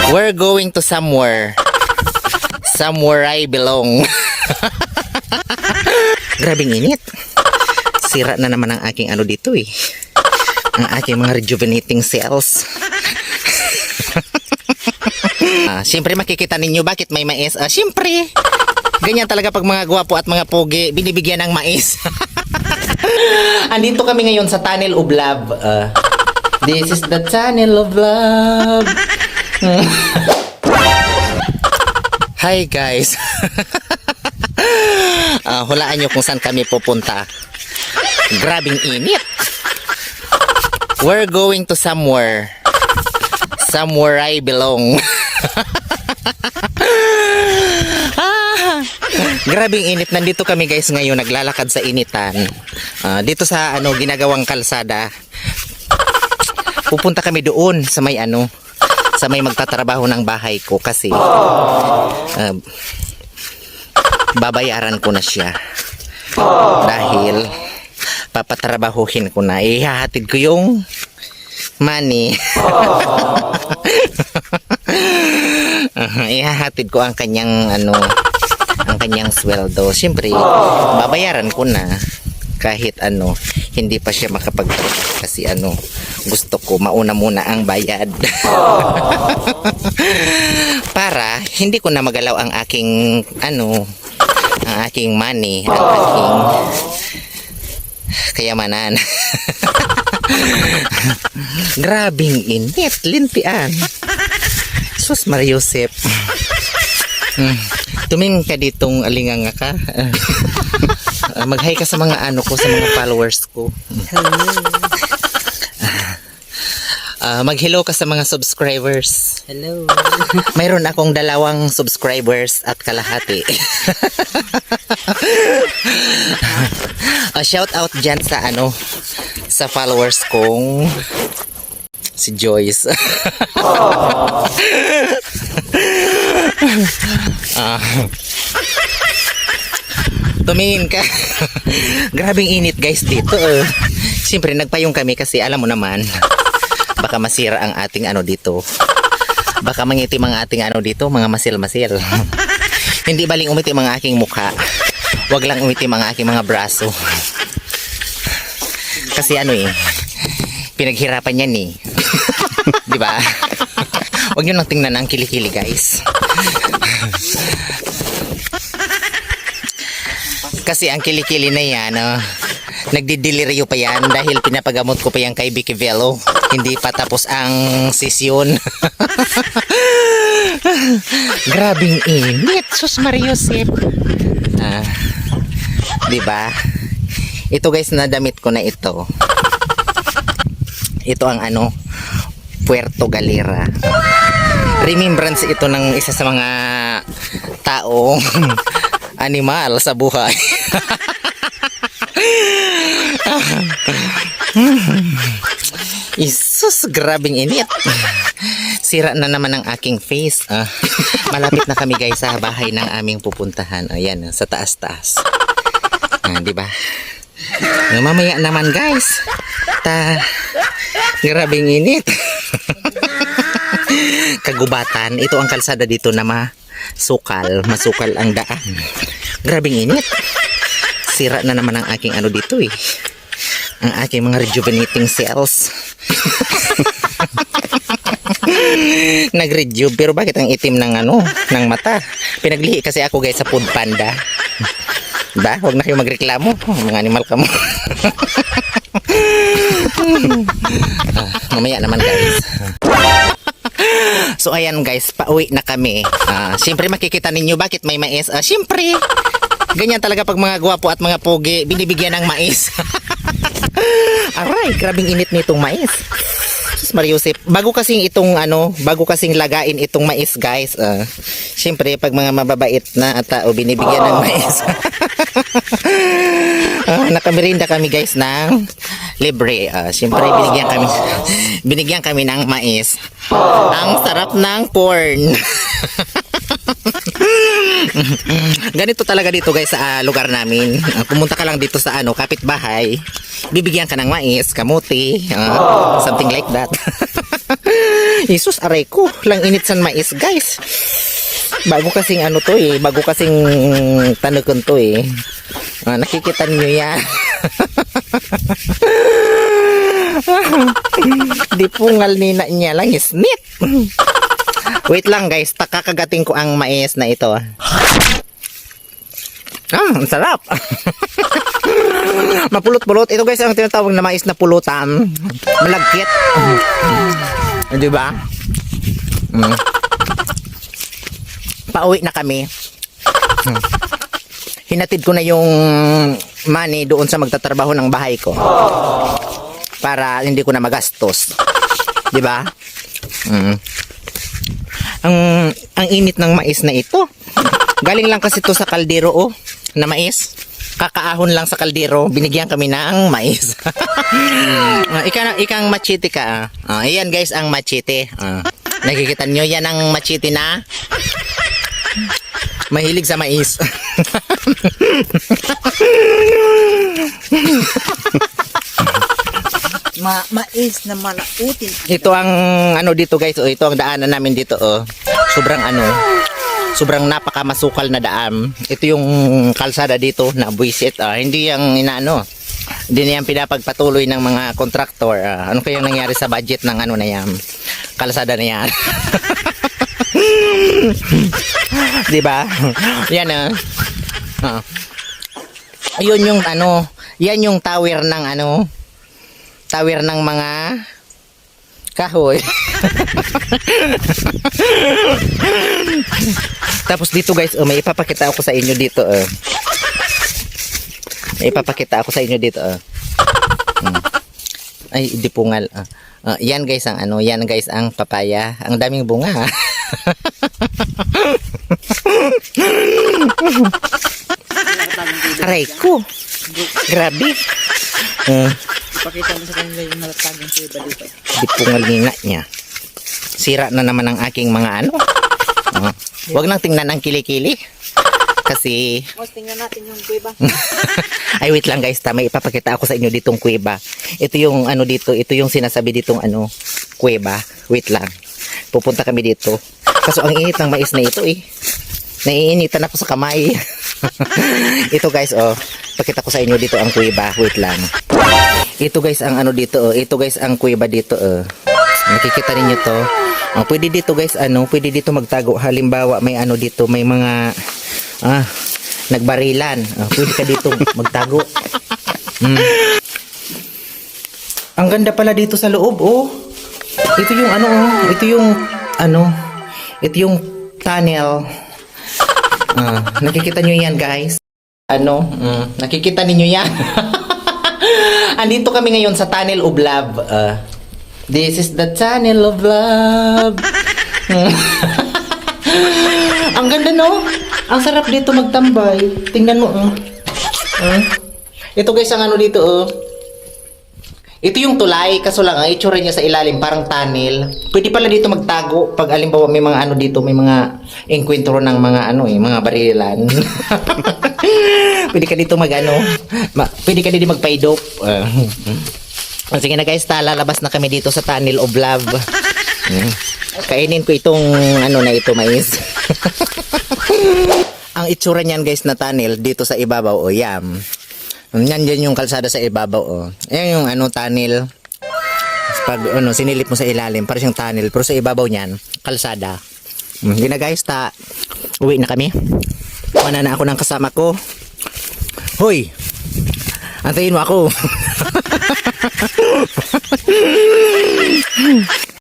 We're going to somewhere. Somewhere I belong. Grabing init. Sira na naman ang aking ano dito eh. Ang aking mga rejuvenating cells. Siyempre makikita ninyo bakit may mais. Siyempre. Ganyan talaga pag mga gwapo at mga pogi, binibigyan ng mais. Andito kami ngayon sa Tunnel of Love. This is the Tunnel of Love. Hi guys. Hulaan nyo kung saan kami pupunta. Grabing init. We're going to somewhere. Somewhere I belong. Grabing init. Nandito kami guys ngayon, naglalakad sa initan. Dito sa ginagawang kalsada. Pupunta kami doon sa may sa may magtatrabaho ng bahay ko kasi babayaran ko na siya. Dahil papatrabahuhin ko na. Ihahatid ko yung money. Ihahatid ko ang kanyang ang kanyang sweldo. Siyempre, babayaran ko na kahit hindi pa siya makapagtrabaho kasi gusto ko mauna muna ang bayad. Para hindi ko na magalaw ang aking ang aking money, ang aking kayamanan. Grabing init, lintian. Sus Mariusep. Tumingin ka ditong alinganga ka. Mag-hi ka sa mga sa mga followers ko. Mag-hello ka sa mga subscribers. Hello. Mayroon akong 2 subscribers at kalahati. Shout out dyan sa sa followers kong si Joyce. Tumingin ka. Grabing init guys dito. Siyempre nagpayong kami kasi alam mo naman baka masira ang ating dito. Baka mangitim ang ating dito, mga masil-masil. Hindi baling umitim ang aking mukha. Wag lang umitim ang aking mga braso. Kasi pinaghirapan yan eh. Di ba? Wag niyo lang tingnan ang kilikili guys. Kasi ang kilikili na yan, nagdideliryo pa yan dahil pinapagamot ko pa yan kay Vicky Velo. Hindi pa tapos ang sesyon. Grabing init. Sus Mariusep. Diba? Ito guys, nadamit ko na ito. Ito ang Puerto Galera. Remembrance ito ng isa sa mga taong animal sa buhay. Isus, grabing init. Sira na naman ang aking face. Malapit na kami guys sa bahay ng aming pupuntahan. Ayan, sa taas-taas. Diba? Mamaya naman guys. Grabing init. Kagubatan. Ito ang kalsada dito na masukal ang daan. Grabing init. Sira na naman ang aking dito eh. Ang aking mga rejuvenating cells. Nag-rejuve pero bakit ang itim ng ng mata? Pinaglihi kasi ako guys sa Food Panda. Ba, huwag na kayo magreklamo. Mga animal ka mo. Mamaya naman guys. So ayan guys, pauwi na kami. Siyempre makikita ninyo bakit may mais. Siyempre, ganyan talaga pag mga gwapo at mga pogi, binibigyan ng mais. Aray, grabing init nitong mais. Sus Mariusep, bago kasing lagain itong mais guys. Siyempre pag mga mababait na tao binibigyan ng mais. Nakamirinda kami guys ng libre. Siyempre binigyan kami ng mais. Ang sarap ng corn. Ganito talaga dito guys sa lugar namin. Pumunta ka lang dito sa kapitbahay, bibigyan ka ng mais, kamuti, something like that. Isus, aray ko. Lang init san mais, guys. Bago kasing ano to eh. Bago kasing tanukon to eh. Nakikita niyo yan. Di pungal nina niya lang isnit. Wait lang guys, kakagating ko ang mais na ito. Ang sarap. Mapulot-pulot. Ito guys ang tinatawag na mais na pulutan. Malagkit. Di ba? Pauwi na kami. Hinatid ko na yung money doon sa magtatrabaho ng bahay ko. Para hindi ko na magastos. Di ba? Ang init ng mais na ito. Galing lang kasi to sa kaldero oh, na mais. Kakaahon lang sa kaldero, binigyan kami ng mais. Ikang machete ka. Ayan guys ang machete. Nakikita nyo yan ang machete na mahilig sa mais. Mais na malautin. Ito ang ano dito guys, ito ang daanan namin dito oh. Sobrang napakamasukal na daan. Ito yung kalsada dito na buwisit. Hindi yung inaano. Hindi na yan pinapagpatuloy ng mga kontraktor. Ano kayang nangyari sa budget ng ano na yan? Kalsada na yan. Di ba? Yan Ayun yung ano, yan yung tower ng ano, tower ng mga kahoy. Tapos dito guys, may ipapakita ako sa inyo dito. May ipapakita ako sa inyo dito. Ay, di pungal. Yan guys ang ano, yan guys ang papaya. Ang daming bunga. Aray ko. Grabe. Ipakita mo sa kanila yung nalatag yung kuweba dito. Di pungal niya. Sira na naman ang aking mga ano. Huwag nang tingnan ang kilikili. Kasi Mas tingnan natin yung kuweba. ay wait lang guys, may ipapakita ako sa inyo ditong kuweba. Ito yung ano dito, ito yung sinasabi ditong ano, kuweba. Wait lang. Pupunta kami dito. Kaso ang init ng mais na ito eh. Naiinitan ako sa kamay. Ito guys oh, pakita ko sa inyo dito ang kuweba. Wait lang. Ito guys ang ano dito oh, ito guys ang kuweba dito oh. Nakikita niyo to. Pwede dito guys ano, pwede dito magtago. Halimbawa may ano dito, may mga nagbarilan. Pwede ka dito magtago. Ang ganda pala dito sa loob oh. Ito yung ano oh, ito yung ano, ito yung tunnel. Nakikita niyo yan guys. Ano, nakikita niyo yan. Andito kami ngayon sa Tunnel of Love. This is the Tunnel of Love. Ang ganda no? Ang sarap dito magtambay. Tingnan mo Ito guys ang ano dito oh. Ito yung tulay, kaso lang ang itsura niya sa ilalim parang tunnel. Pwede pala dito magtago pag alimbawa may mga ano dito, may mga engkwentro ng mga ano mga barilan. Pwede ka dito mag ano, pwede ka dito magpaidop. Sige na guys, lalabas na kami dito sa Tunnel of Love. Kainin ko itong ano na ito, mais. Ang itsura niyan guys na tunnel dito sa ibabaw o yam. Yan yung kalsada sa ibabaw oh. Ayan yung ano tunnel. Pag ano sinilip mo sa ilalim, para siyang tunnel, pero sa ibabaw niyan kalsada. Hindi na guys, uwi na kami. Wala na ako ng kasama ko. Hoy! Antayin mo ako.